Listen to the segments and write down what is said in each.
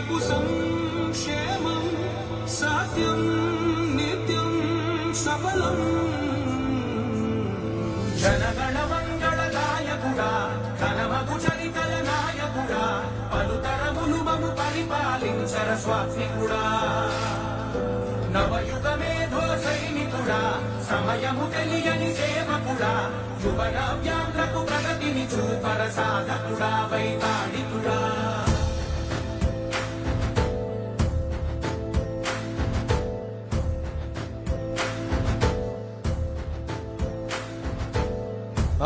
వైపు సంక్షేమం సత్యం నిత్యం సఫలం జనగణ మంగళ నాయకుడా ఘనమగు చరితల నాయకుడా పలుతరములు మము పరిపాలించర స్వాత్మికుడా నవయుగ మేధో సైనికుడా సమయము తెలియని సేవకుడా యువ నవ్యాంధ్రకు ప్రగతిని చూపర సాధకుడా వైతాళికుడా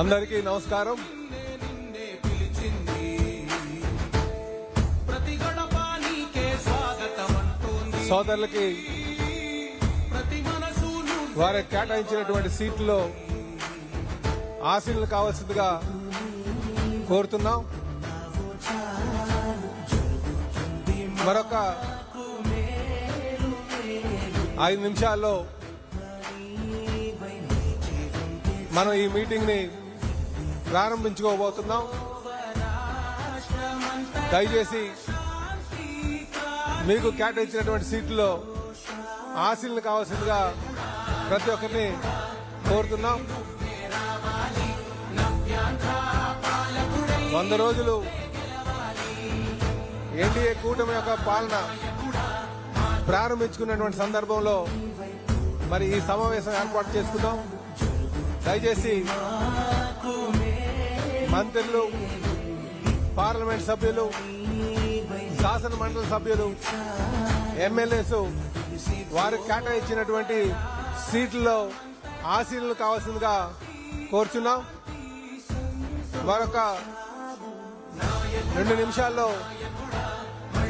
అందరికీ నమస్కారం. సోదరులకి వారికి కేటాయించినటువంటి సీట్లలో ఆశీనులు కావాల్సిందిగా కోరుతున్నాం. మరొక 5 నిమిషాల్లో మనం ఈ మీటింగ్ ని ప్రారంభించుకోబోతున్నాం. దయచేసి మీకు కేటాయించినటువంటి సీట్లలో ఆశీనులు కావాల్సిందిగా ప్రతి ఒక్కరిని కోరుతున్నాం. 100 రోజులు ఎన్డీఏ కూటమి యొక్క పాలన ప్రారంభించుకున్నటువంటి సందర్భంలో మరి ఈ సమావేశం ఏర్పాటు చేసుకున్నాం. దయచేసి మంత్రులు, పార్లమెంట్ సభ్యులు, శాసన మండలి సభ్యులు, ఎమ్మెల్యేస్ వారికి కేటాయించినటువంటి సీట్లలో ఆశీనులు కావాల్సిందిగా కోరుచున్నాం. మరొక 2 నిమిషాల్లో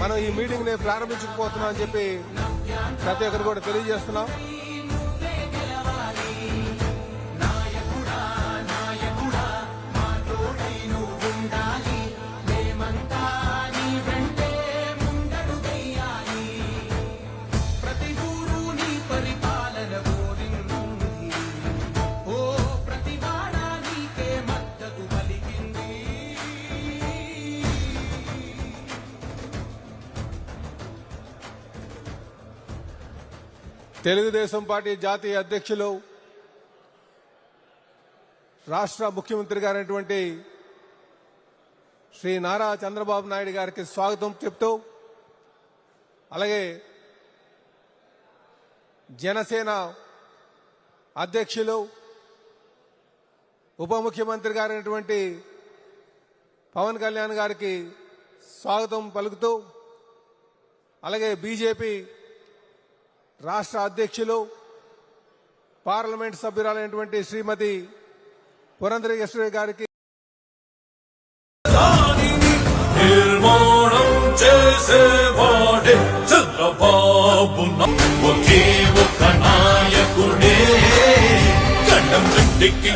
మనం ఈ మీటింగ్ ని ప్రారంభించకపోతున్నాం అని చెప్పి ప్రతి ఒక్కరు కూడా తెలియజేస్తున్నాం. తెలుగుదేశం పార్టీ జాతీయ అధ్యక్షులు, రాష్ట్ర ముఖ్యమంత్రి గారైనటువంటి శ్రీ నారా చంద్రబాబు నాయుడు గారికి స్వాగతం చెప్తూ, అలాగే జనసేన అధ్యక్షులు, ఉప ముఖ్యమంత్రి గారైనటువంటి పవన్ కళ్యాణ్ గారికి స్వాగతం పలుకుతూ, అలాగే బీజేపీ రాష్ట్ర అధ్యక్షులు, పార్లమెంట్ సభ్యురాలైనటువంటి శ్రీమతి పురంధరేశ్వరి గారికి నిర్మాణం చేసేవాడే చంద్రబాబు ఒకే ఒక నాయకుడే గండం చెట్టికి